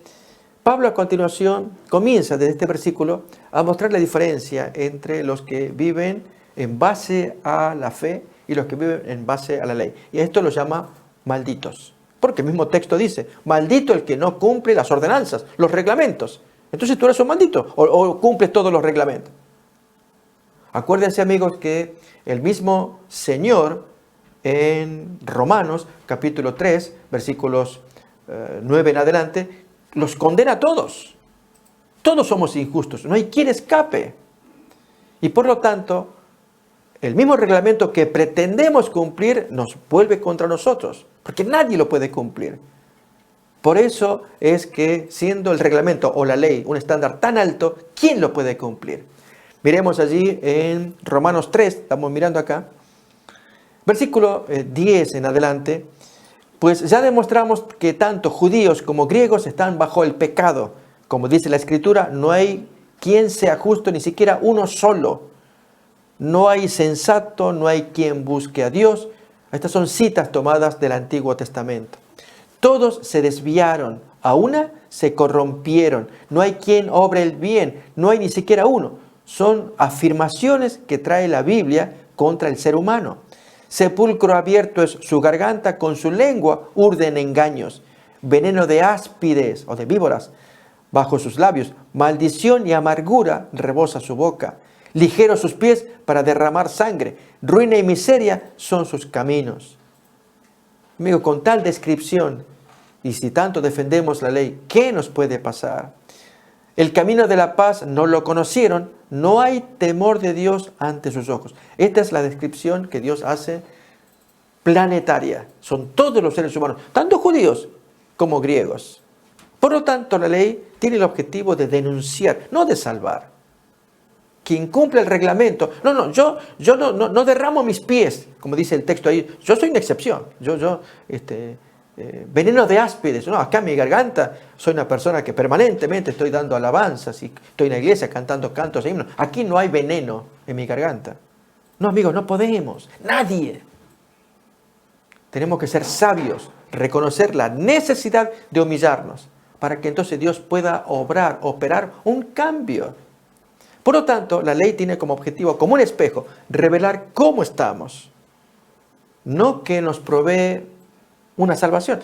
Pablo a continuación comienza desde este versículo a mostrar la diferencia entre los que viven en base a la fe y los que viven en base a la ley. Y esto lo llama malditos. Porque el mismo texto dice, maldito el que no cumple las ordenanzas, los reglamentos. Entonces tú eres un maldito o cumples todos los reglamentos. Acuérdense, amigos, que el mismo Señor en Romanos capítulo 3, versículos 9 en adelante, los condena a todos. Todos somos injustos, no hay quien escape. Y por lo tanto, el mismo reglamento que pretendemos cumplir nos vuelve contra nosotros, porque nadie lo puede cumplir. Por eso es que, siendo el reglamento o la ley un estándar tan alto, ¿quién lo puede cumplir? Miremos allí en Romanos 3, estamos mirando acá, versículo 10 en adelante, pues ya demostramos que tanto judíos como griegos están bajo el pecado. Como dice la Escritura, no hay quien sea justo, ni siquiera uno solo. No hay sensato, no hay quien busque a Dios. Estas son citas tomadas del Antiguo Testamento. Todos se desviaron, a una se corrompieron. No hay quien obre el bien, no hay ni siquiera uno. Son afirmaciones que trae la Biblia contra el ser humano. Sepulcro abierto es su garganta, con su lengua urden engaños. Veneno de áspides o de víboras bajo sus labios. Maldición y amargura rebosa su boca. Ligeros sus pies para derramar sangre. Ruina y miseria son sus caminos. Amigo, con tal descripción, y si tanto defendemos la ley, ¿qué nos puede pasar? El camino de la paz no lo conocieron, no hay temor de Dios ante sus ojos. Esta es la descripción que Dios hace planetaria. Son todos los seres humanos, tanto judíos como griegos. Por lo tanto, la ley tiene el objetivo de denunciar, no de salvar. Quien cumple el reglamento, yo no derramo mis pies, como dice el texto ahí, yo soy una excepción, veneno de áspides, no, acá en mi garganta soy una persona que permanentemente estoy dando alabanzas y estoy en la iglesia cantando cantos e himnos, aquí no hay veneno en mi garganta. No, amigos, no podemos, nadie. Tenemos que ser sabios, reconocer la necesidad de humillarnos, para que entonces Dios pueda operar un cambio. Por lo tanto, la ley tiene como objetivo, como un espejo, revelar cómo estamos, no que nos provee una salvación.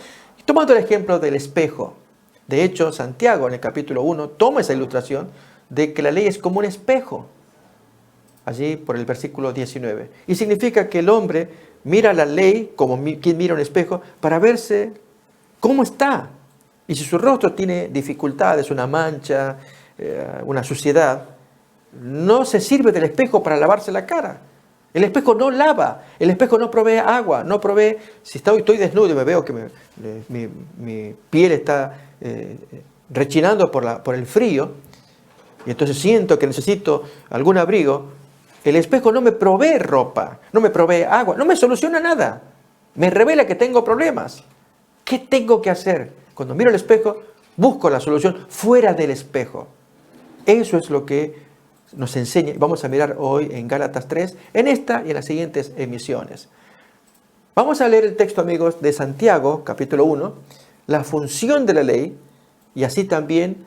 Tomando el ejemplo del espejo, de hecho, Santiago en el capítulo 1 toma esa ilustración de que la ley es como un espejo, allí por el versículo 19. Y significa que el hombre mira la ley como quien mira un espejo para verse cómo está. Y si su rostro tiene dificultades, una mancha, una suciedad, no se sirve del espejo para lavarse la cara. El espejo no lava, el espejo no provee agua, no provee, si estoy desnudo y me veo que mi piel está rechinando por el frío, y entonces siento que necesito algún abrigo, el espejo no me provee ropa, no me provee agua, no me soluciona nada, me revela que tengo problemas. ¿Qué tengo que hacer? Cuando miro el espejo, busco la solución fuera del espejo. Eso es lo que nos enseña, vamos a mirar hoy en Gálatas 3, en esta y en las siguientes emisiones. Vamos a leer el texto, amigos, de Santiago, capítulo 1, la función de la ley, y así también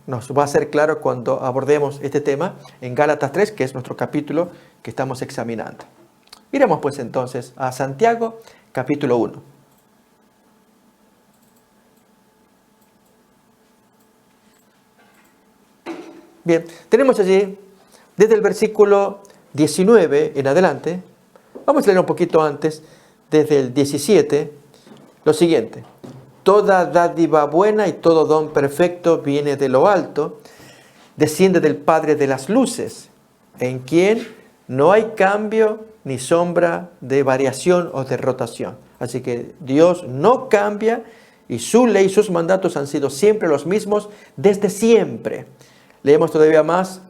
nos va a ser claro cuando abordemos este tema en Gálatas 3, que es nuestro capítulo que estamos examinando. Miremos pues entonces a Santiago, capítulo 1. Bien, tenemos allí, desde el versículo 19 en adelante, vamos a leer un poquito antes, desde el 17, lo siguiente. Toda dádiva buena y todo don perfecto viene de lo alto, desciende del Padre de las luces, en quien no hay cambio ni sombra de variación o de rotación. Así que Dios no cambia y su ley, sus mandatos han sido siempre los mismos desde siempre. Leemos todavía más.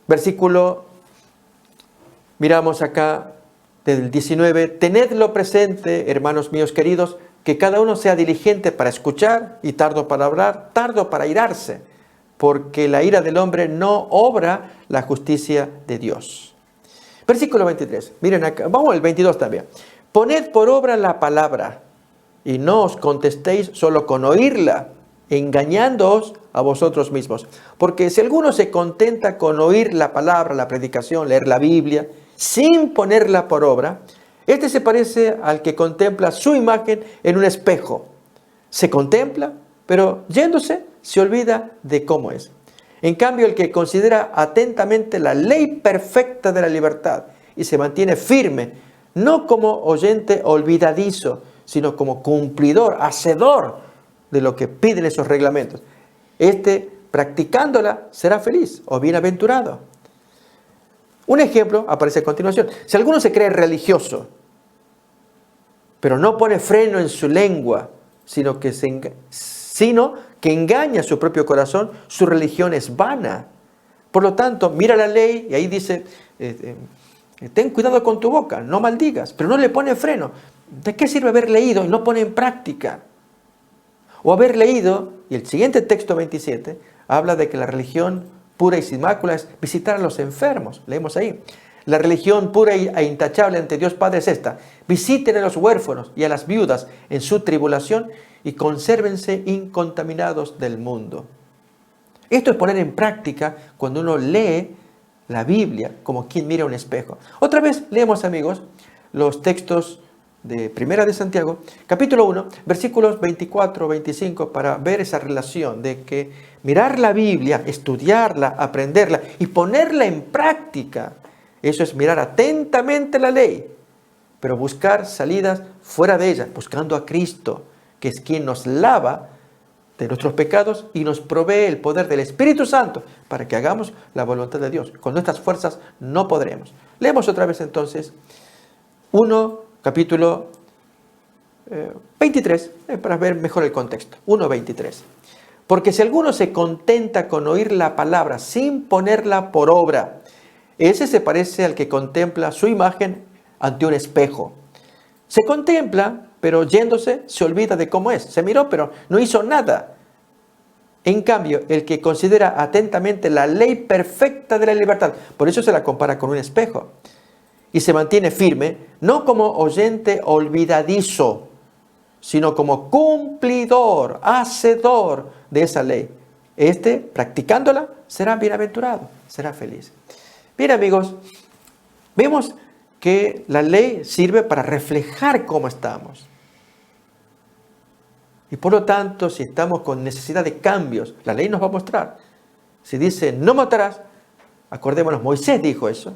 Versículo, miramos acá del 19. Tenedlo presente, hermanos míos queridos, que cada uno sea diligente para escuchar y tardo para hablar, tardo para irarse, porque la ira del hombre no obra la justicia de Dios. Versículo 23. Miren acá, vamos al 22 también. Poned por obra la palabra y no os contestéis solo con oírla, engañándoos a vosotros mismos. Porque si alguno se contenta con oír la palabra, la predicación, leer la Biblia, sin ponerla por obra, este se parece al que contempla su imagen en un espejo. Se contempla, pero yéndose se olvida de cómo es. En cambio, el que considera atentamente la ley perfecta de la libertad y se mantiene firme, no como oyente olvidadizo, sino como cumplidor, hacedor de lo que piden esos reglamentos. Este, practicándola, será feliz o bienaventurado. Un ejemplo aparece a continuación. Si alguno se cree religioso, pero no pone freno en su lengua, sino que engaña su propio corazón, su religión es vana. Por lo tanto, mira la ley y ahí dice, ten cuidado con tu boca, no maldigas, pero no le pone freno. ¿De qué sirve haber leído y no pone en práctica? O haber leído, y el siguiente texto 27, habla de que la religión pura y sin mácula es visitar a los enfermos. Leemos ahí. La religión pura e intachable ante Dios Padre es esta: visiten a los huérfanos y a las viudas en su tribulación y consérvense incontaminados del mundo. Esto es poner en práctica cuando uno lee la Biblia como quien mira un espejo. Otra vez leemos, amigos, los textos de Primera de Santiago, capítulo 1, versículos 24, 25, para ver esa relación de que mirar la Biblia, estudiarla, aprenderla y ponerla en práctica, eso es mirar atentamente la ley, pero buscar salidas fuera de ella, buscando a Cristo, que es quien nos lava de nuestros pecados y nos provee el poder del Espíritu Santo para que hagamos la voluntad de Dios. Con nuestras fuerzas no podremos. Leemos otra vez entonces capítulo 23, para ver mejor el contexto. 1:23. Porque si alguno se contenta con oír la palabra sin ponerla por obra, ese se parece al que contempla su imagen ante un espejo. Se contempla, pero yéndose se olvida de cómo es. Se miró, pero no hizo nada. En cambio, el que considera atentamente la ley perfecta de la libertad, por eso se la compara con un espejo, y se mantiene firme, no como oyente olvidadizo, sino como cumplidor, hacedor de esa ley. Este, practicándola, será bienaventurado, será feliz. Bien, amigos, vemos que la ley sirve para reflejar cómo estamos. Y por lo tanto, si estamos con necesidad de cambios, la ley nos va a mostrar. Si dice, no matarás, acordémonos, Moisés dijo eso.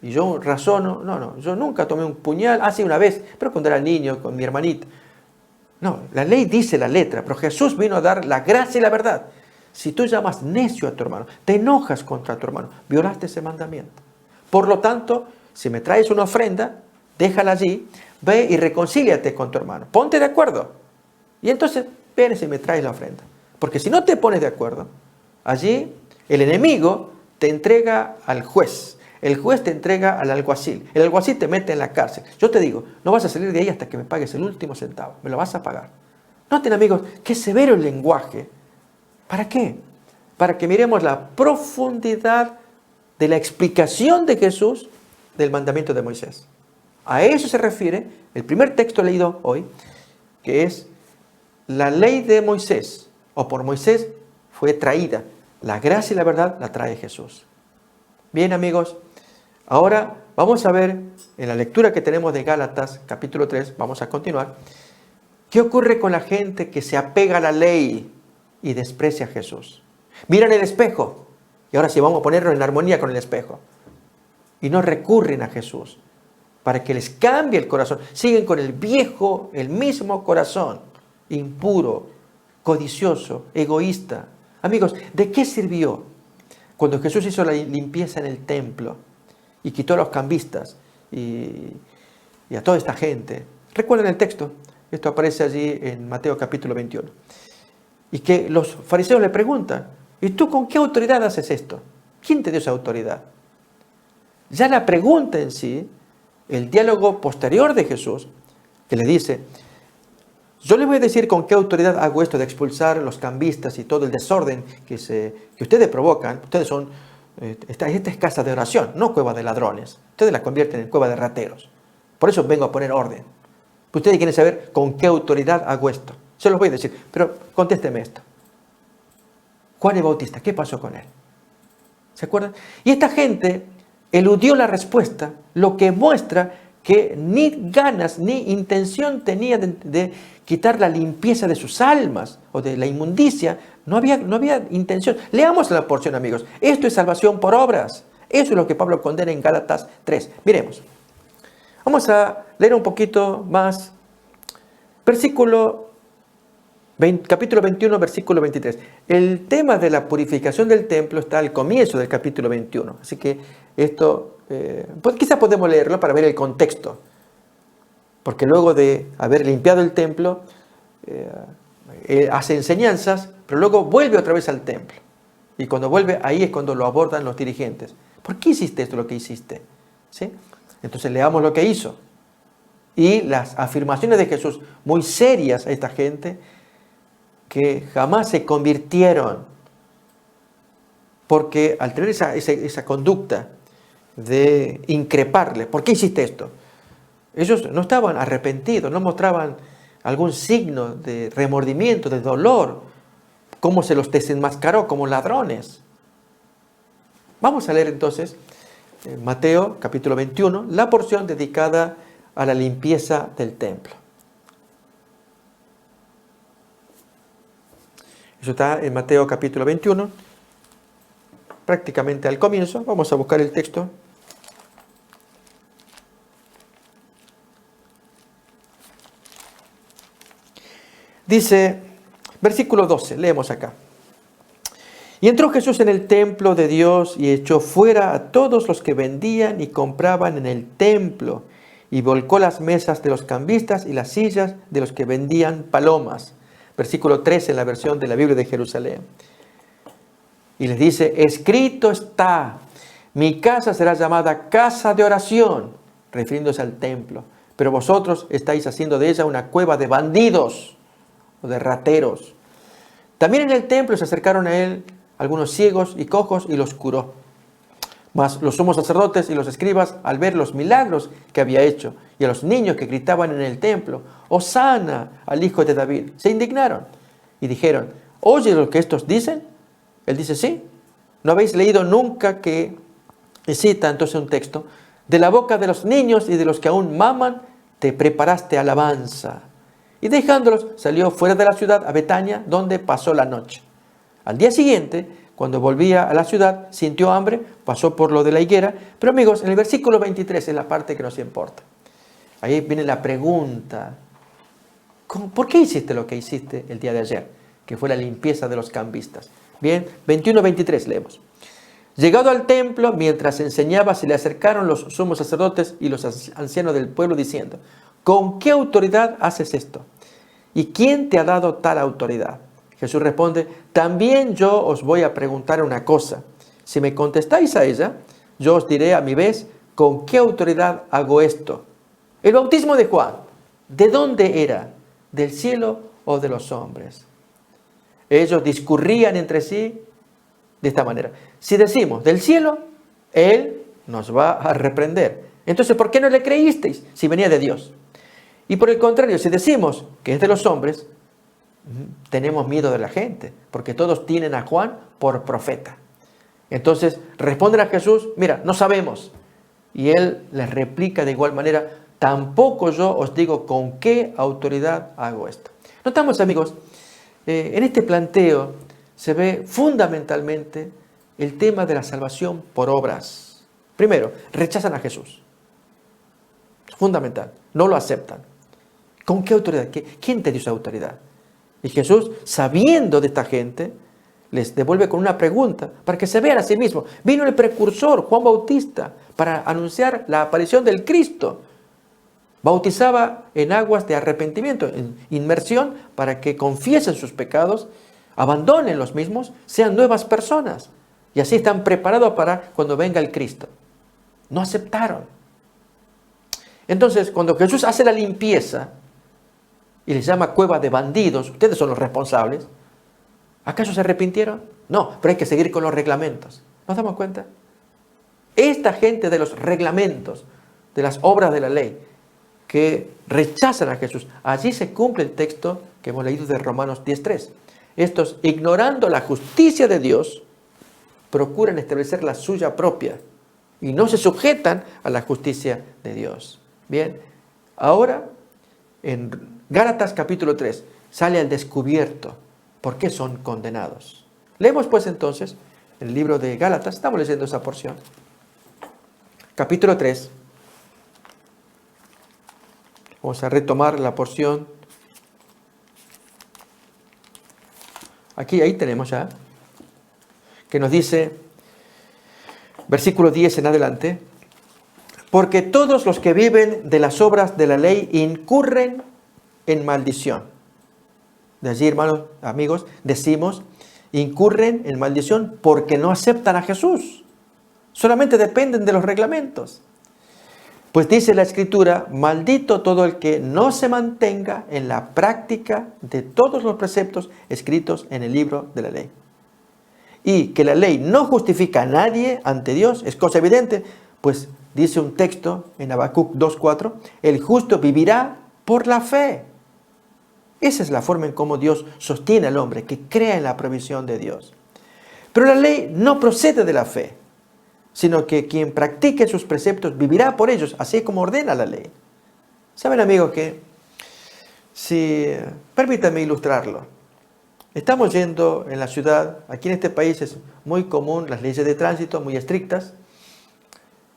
Y yo razono, yo nunca tomé un puñal, sí, una vez, pero cuando era niño, con mi hermanita. No, la ley dice la letra, pero Jesús vino a dar la gracia y la verdad. Si tú llamas necio a tu hermano, te enojas contra tu hermano, violaste ese mandamiento. Por lo tanto, si me traes una ofrenda, déjala allí, ve y reconcíliate con tu hermano. Ponte de acuerdo. Y entonces vienes y me traes la ofrenda. Porque si no te pones de acuerdo, allí el enemigo te entrega al juez. El juez te entrega al alguacil. El alguacil te mete en la cárcel. Yo te digo, no vas a salir de ahí hasta que me pagues el último centavo. Me lo vas a pagar. Noten, amigos, qué severo el lenguaje. ¿Para qué? Para que miremos la profundidad de la explicación de Jesús del mandamiento de Moisés. A eso se refiere el primer texto leído hoy, que es la ley de Moisés, o por Moisés fue traída. La gracia y la verdad la trae Jesús. Bien, amigos, ahora vamos a ver en la lectura que tenemos de Gálatas, capítulo 3, vamos a continuar, ¿qué ocurre con la gente que se apega a la ley y desprecia a Jesús? Miran el espejo, y ahora sí vamos a ponerlo en armonía con el espejo, y no recurren a Jesús para que les cambie el corazón. Siguen con el mismo corazón, impuro, codicioso, egoísta. Amigos, ¿de qué sirvió cuando Jesús hizo la limpieza en el templo y quitó a los cambistas y a toda esta gente Recuerden el texto, esto aparece allí en Mateo capítulo 21. Y que los fariseos le preguntan, ¿y tú con qué autoridad haces esto? ¿Quién te dio esa autoridad? Ya la pregunta en sí, el diálogo posterior de Jesús, que le dice, yo les voy a decir con qué autoridad hago esto de expulsar los cambistas y todo el desorden que ustedes provocan. Ustedes son, esta es casa de oración, no cueva de ladrones. Ustedes la convierten en cueva de rateros. Por eso vengo a poner orden. Ustedes quieren saber con qué autoridad hago esto. Se los voy a decir, pero contésteme esto. Juan el Bautista, ¿qué pasó con él? ¿Se acuerdan? Y esta gente eludió la respuesta, lo que muestra que ni ganas ni intención tenía de quitar la limpieza de sus almas o de la inmundicia. No había intención. Leamos la porción, amigos. Esto es salvación por obras. Eso es lo que Pablo condena en Gálatas 3. Miremos. Vamos a leer un poquito más. Capítulo 21, versículo 23. El tema de la purificación del templo está al comienzo del capítulo 21. Así que esto, quizás podemos leerlo para ver el contexto. Porque luego de haber limpiado el templo, hace enseñanzas, pero luego vuelve otra vez al templo. Y cuando vuelve, ahí es cuando lo abordan los dirigentes. ¿Por qué hiciste esto, lo que hiciste? ¿Sí? Entonces leamos lo que hizo. Y las afirmaciones de Jesús, muy serias a esta gente, que jamás se convirtieron, porque al tener esa conducta de increparle, ¿por qué hiciste esto? Ellos no estaban arrepentidos, no mostraban algún signo de remordimiento, de dolor, cómo se los desenmascaró como ladrones. Vamos a leer entonces Mateo capítulo 21, la porción dedicada a la limpieza del templo. Eso está en Mateo capítulo 21, prácticamente al comienzo. Vamos a buscar el texto. Dice, versículo 12, leemos acá. Y entró Jesús en el templo de Dios y echó fuera a todos los que vendían y compraban en el templo, y volcó las mesas de los cambistas y las sillas de los que vendían palomas. Versículo 13 en la versión de la Biblia de Jerusalén. Y les dice, escrito está, mi casa será llamada casa de oración, refiriéndose al templo, pero vosotros estáis haciendo de ella una cueva de bandidos o de rateros. También en el templo se acercaron a él algunos ciegos y cojos y los curó. Mas los sumos sacerdotes y los escribas, al ver los milagros que había hecho y a los niños que gritaban en el templo, Hosana al hijo de David, se indignaron y dijeron, ¿oye lo que estos dicen? Él dice, sí. ¿No habéis leído nunca que, y cita entonces un texto, de la boca de los niños y de los que aún maman, te preparaste alabanza? Y dejándolos, salió fuera de la ciudad a Betania, donde pasó la noche. Al día siguiente, cuando volvía a la ciudad, sintió hambre, pasó por lo de la higuera. Pero amigos, en el versículo 23 es la parte que nos importa. Ahí viene la pregunta. ¿Por qué hiciste lo que hiciste el día de ayer? Que fue la limpieza de los cambistas. Bien, 21-23 leemos. Llegado al templo, mientras enseñaba, se le acercaron los sumos sacerdotes y los ancianos del pueblo diciendo, ¿con qué autoridad haces esto? ¿Y quién te ha dado tal autoridad? Jesús responde, también yo os voy a preguntar una cosa. Si me contestáis a ella, yo os diré a mi vez con qué autoridad hago esto. El bautismo de Juan, ¿de dónde era? ¿Del cielo o de los hombres? Ellos discurrían entre sí de esta manera. Si decimos del cielo, Él nos va a reprender. Entonces, ¿por qué no le creísteis si venía de Dios? Y por el contrario, si decimos que es de los hombres, tenemos miedo de la gente, porque todos tienen a Juan por profeta. Entonces responden a Jesús, mira, no sabemos. Y él les replica de igual manera, tampoco yo os digo con qué autoridad hago esto. Notamos, amigos, en este planteo se ve fundamentalmente el tema de la salvación por obras. Primero, rechazan a Jesús. Fundamental, no lo aceptan. ¿Con qué autoridad? ¿Quién te dio esa autoridad? Y Jesús, sabiendo de esta gente, les devuelve con una pregunta para que se vean a sí mismos. Vino el precursor, Juan Bautista, para anunciar la aparición del Cristo. Bautizaba en aguas de arrepentimiento, en inmersión, para que confiesen sus pecados, abandonen los mismos, sean nuevas personas. Y así están preparados para cuando venga el Cristo. No aceptaron. Entonces, cuando Jesús hace la limpieza y les llama cueva de bandidos, ustedes son los responsables, ¿acaso se arrepintieron? No, pero hay que seguir con los reglamentos. ¿Nos damos cuenta? Esta gente de los reglamentos, de las obras de la ley, que rechazan a Jesús, allí se cumple el texto que hemos leído de Romanos 10:3. Estos, ignorando la justicia de Dios, procuran establecer la suya propia y no se sujetan a la justicia de Dios. Bien, ahora en Gálatas capítulo 3 sale al descubierto por qué son condenados. Leemos pues entonces el libro de Gálatas, estamos leyendo esa porción. Capítulo 3. Vamos a retomar la porción. Ahí tenemos ya, que nos dice, versículo 10 en adelante, porque todos los que viven de las obras de la ley incurren en maldición. De allí, hermanos, amigos, decimos, incurren en maldición porque no aceptan a Jesús. Solamente dependen de los reglamentos. Pues dice la Escritura, maldito todo el que no se mantenga en la práctica de todos los preceptos escritos en el libro de la ley. Y que la ley no justifica a nadie ante Dios es cosa evidente, pues dice un texto en Habacuc 2:4, el justo vivirá por la fe. Esa es la forma en cómo Dios sostiene al hombre, que crea en la provisión de Dios. Pero la ley no procede de la fe, sino que quien practique sus preceptos vivirá por ellos, así como ordena la ley. ¿Saben, amigos, que permítanme ilustrarlo? Estamos yendo en la ciudad, aquí en este país es muy común las leyes de tránsito, muy estrictas.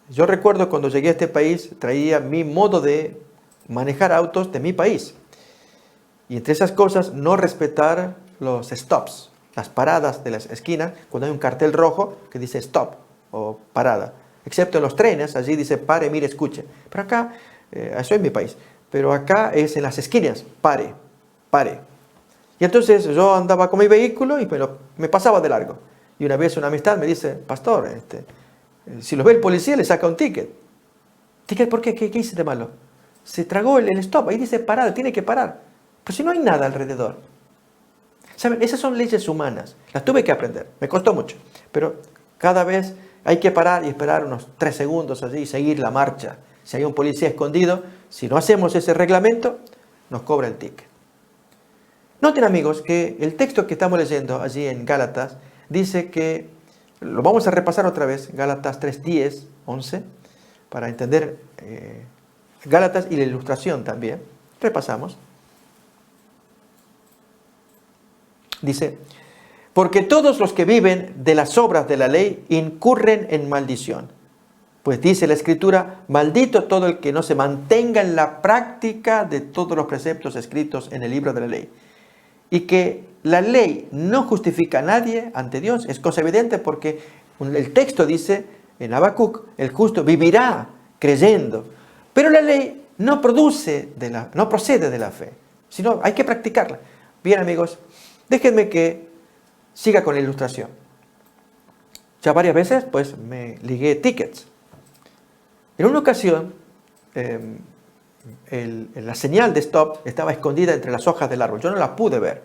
Yo recuerdo cuando llegué a este país, traía mi modo de manejar autos de mi país. Y entre esas cosas, no respetar los stops, las paradas de las esquinas, cuando hay un cartel rojo que dice stop o parada. Excepto en los trenes, allí dice pare, mire, escuche. Pero acá, eso es mi país, pero acá es en las esquinas, pare, pare. Y entonces yo andaba con mi vehículo y me pasaba de largo. Y una vez una amistad me dice, pastor, si lo ve el policía le saca un ticket. ¿Ticket por qué? ¿Qué hice de malo? Se tragó el stop, ahí dice parado, tiene que parar. Pero si no hay nada alrededor. ¿Saben? Esas son leyes humanas. Las tuve que aprender, me costó mucho. Pero cada vez hay que parar y esperar unos 3 segundos allí y seguir la marcha. Si hay un policía escondido, si no hacemos ese reglamento, nos cobra el ticket. Noten, amigos, que el texto que estamos leyendo allí en Gálatas dice que, lo vamos a repasar otra vez, Gálatas 3:10, 11, para entender Gálatas y la ilustración también. Repasamos. Dice, porque todos los que viven de las obras de la ley incurren en maldición. Pues dice la Escritura, maldito todo el que no se mantenga en la práctica de todos los preceptos escritos en el libro de la ley. Y que la ley no justifica a nadie ante Dios es cosa evidente porque el texto dice en Habacuc, el justo vivirá creyendo. Pero la ley no procede de la fe, sino hay que practicarla. Bien, amigos, déjenme que siga con la ilustración. Ya varias veces pues me ligué tickets. En una ocasión la señal de stop estaba escondida entre las hojas del árbol. Yo no la pude ver.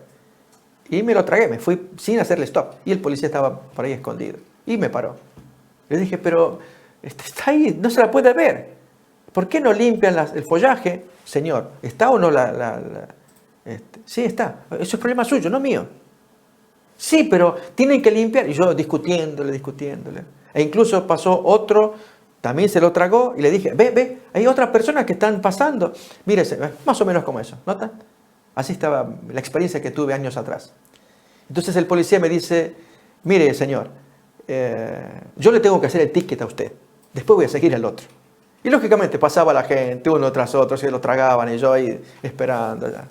Y me lo tragué, me fui sin hacerle stop. Y el policía estaba por ahí escondido. Y me paró. Le dije, pero está ahí, no se la puede ver. ¿Por qué no limpian el follaje? Señor, ¿está o no Sí, está. Eso es problema suyo, no mío. Sí, pero tienen que limpiar. Y yo discutiéndole. E incluso pasó otro, también se lo tragó y le dije, ve, hay otras personas que están pasando. Mírese, más o menos como eso, ¿notan? Así estaba la experiencia que tuve años atrás. Entonces el policía me dice, mire, señor, yo le tengo que hacer el ticket a usted. Después voy a seguir al otro. Y lógicamente pasaba la gente, uno tras otro, se lo tragaban y yo ahí esperando ya.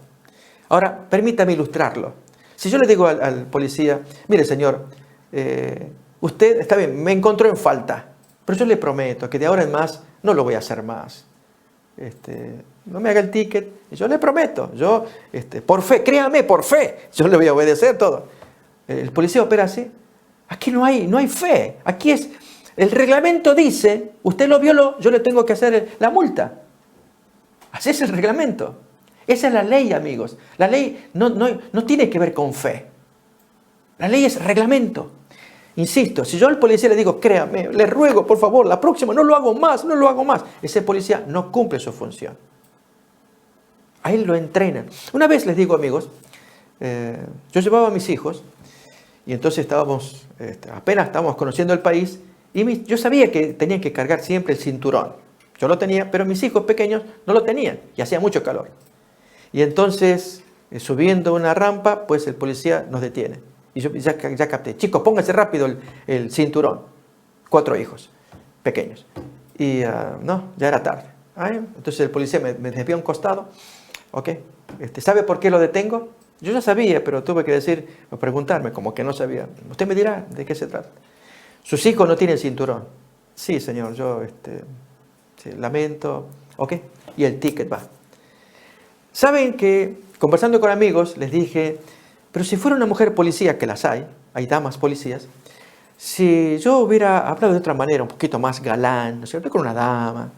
Ahora, permítame ilustrarlo. Si yo le digo al policía, mire, señor, usted, está bien, me encontró en falta, pero yo le prometo que de ahora en más no lo voy a hacer más. no me haga el ticket. Y yo le prometo, yo, por fe, créame, por fe, yo le voy a obedecer todo. El policía opera así. Aquí no hay fe. Aquí es, el reglamento dice, usted lo violó, yo le tengo que hacer la multa. Así es el reglamento. Esa es la ley, amigos. La ley no tiene que ver con fe. La ley es reglamento. Insisto, si yo al policía le digo, créame, le ruego, por favor, la próxima no lo hago más, ese policía no cumple su función. A él lo entrenan. Una vez les digo, amigos, yo llevaba a mis hijos y entonces apenas estábamos conociendo el país y yo sabía que tenían que cargar siempre el cinturón. Yo lo tenía, pero mis hijos pequeños no lo tenían y hacía mucho calor. Y entonces, subiendo una rampa, pues el policía nos detiene. Y yo ya capté, chicos, pónganse rápido el cinturón. 4 hijos pequeños. Y ya era tarde. Entonces el policía me desvió a un costado. Ok, ¿sabe por qué lo detengo? Yo ya sabía, pero tuve que preguntarme, como que no sabía. Usted me dirá de qué se trata. Sus hijos no tienen cinturón. Sí, señor, yo sí, lamento. Ok, y el ticket va. Saben que, conversando con amigos, les dije, pero si fuera una mujer policía, que las hay damas policías, si yo hubiera hablado de otra manera, un poquito más galán, ¿no es cierto?, con una dama,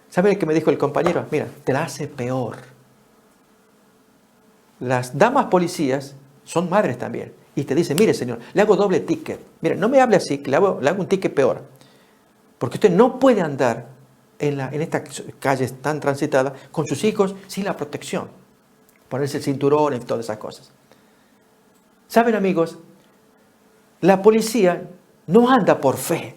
¿saben qué me dijo el compañero? Mira, te la hace peor. Las damas policías son madres también. Y te dicen, mire señor, le hago doble ticket. Mire, no me hable así, que le hago un ticket peor. Porque usted no puede andar en estas calles tan transitadas con sus hijos sin la protección. Ponerse el cinturón y todas esas cosas. ¿Saben, amigos? La policía no anda por fe.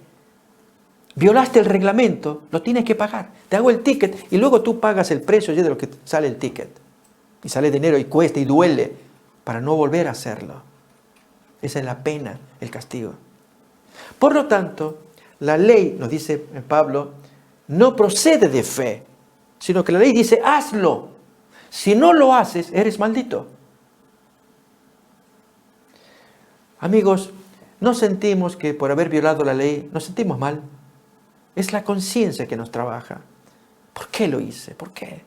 Violaste el reglamento, lo tienes que pagar. Te hago el ticket y luego tú pagas el precio de lo que sale el ticket. Y sale dinero y cuesta y duele para no volver a hacerlo. Esa es la pena, el castigo. Por lo tanto, la ley, nos dice Pablo, no procede de fe, sino que la ley dice, hazlo. Si no lo haces, eres maldito. Amigos, no sentimos que por haber violado la ley, nos sentimos mal. Es la conciencia que nos trabaja. ¿Por qué lo hice? ¿Por qué?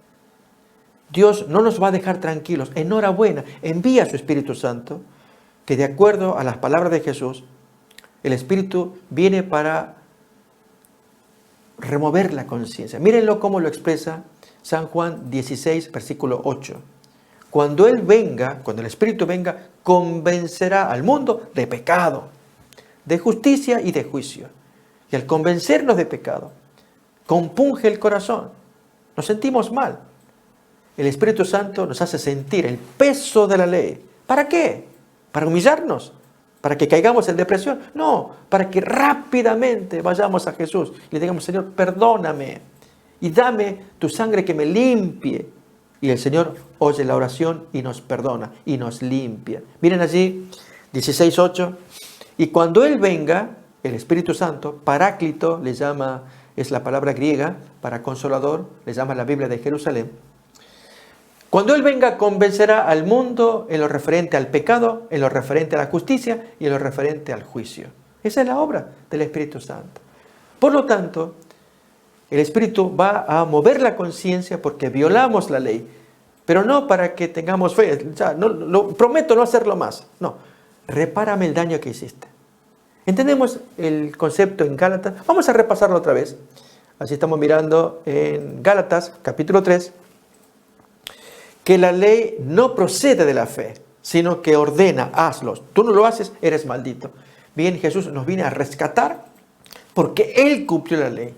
Dios no nos va a dejar tranquilos. Enhorabuena, envía a su Espíritu Santo, que de acuerdo a las palabras de Jesús, el Espíritu viene para remover la conciencia. Mírenlo cómo lo expresa San Juan 16, versículo 8. Cuando Él venga, cuando el Espíritu venga, convencerá al mundo de pecado, de justicia y de juicio. Y al convencernos de pecado, compunge el corazón. Nos sentimos mal. El Espíritu Santo nos hace sentir el peso de la ley. ¿Para qué? ¿Para humillarnos? ¿Para que caigamos en depresión? No, para que rápidamente vayamos a Jesús y le digamos, Señor, perdóname y dame tu sangre que me limpie. Y el Señor oye la oración y nos perdona y nos limpia. Miren allí, 16:8. Y cuando Él venga, el Espíritu Santo, Paráclito, le llama, es la palabra griega para consolador, le llama la Biblia de Jerusalén. Cuando Él venga, convencerá al mundo en lo referente al pecado, en lo referente a la justicia y en lo referente al juicio. Esa es la obra del Espíritu Santo. Por lo tanto, el Espíritu va a mover la conciencia porque violamos la ley, pero no para que tengamos fe. Ya, prometo no hacerlo más. No, repárame el daño que hiciste. ¿Entendemos el concepto en Gálatas? Vamos a repasarlo otra vez. Así estamos mirando en Gálatas, capítulo 3, que la ley no procede de la fe, sino que ordena, hazlo. Tú no lo haces, eres maldito. Bien, Jesús nos viene a rescatar porque Él cumplió la ley.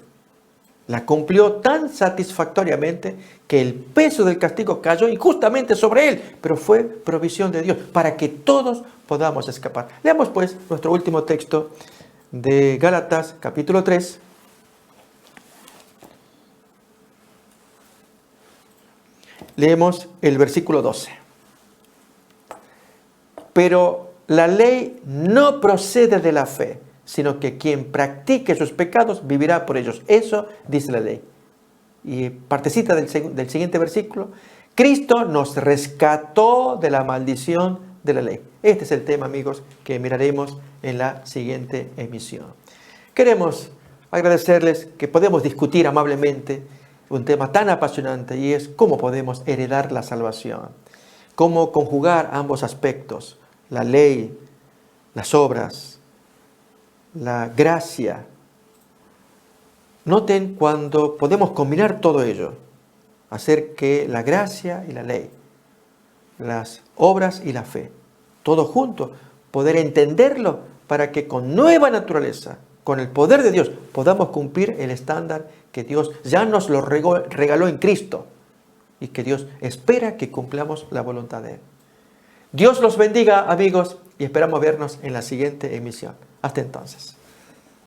La cumplió tan satisfactoriamente que el peso del castigo cayó injustamente sobre Él, pero fue provisión de Dios para que todos podamos escapar. Leamos pues nuestro último texto de Gálatas, capítulo 3. Leemos el versículo 12. Pero la ley no procede de la fe, sino que quien practique sus pecados vivirá por ellos. Eso dice la ley. Y partecita del siguiente versículo. Cristo nos rescató de la maldición de la ley. Este es el tema, amigos, que miraremos en la siguiente emisión. Queremos agradecerles que podemos discutir amablemente un tema tan apasionante y es cómo podemos heredar la salvación. Cómo conjugar ambos aspectos, la ley, las obras, la gracia. Noten cuando podemos combinar todo ello, hacer que la gracia y la ley, las obras y la fe, todo junto, poder entenderlo para que con nueva naturaleza, con el poder de Dios, podamos cumplir el estándar que Dios ya nos lo regaló en Cristo y que Dios espera que cumplamos la voluntad de Él. Dios los bendiga, amigos, y esperamos vernos en la siguiente emisión. Hasta entonces.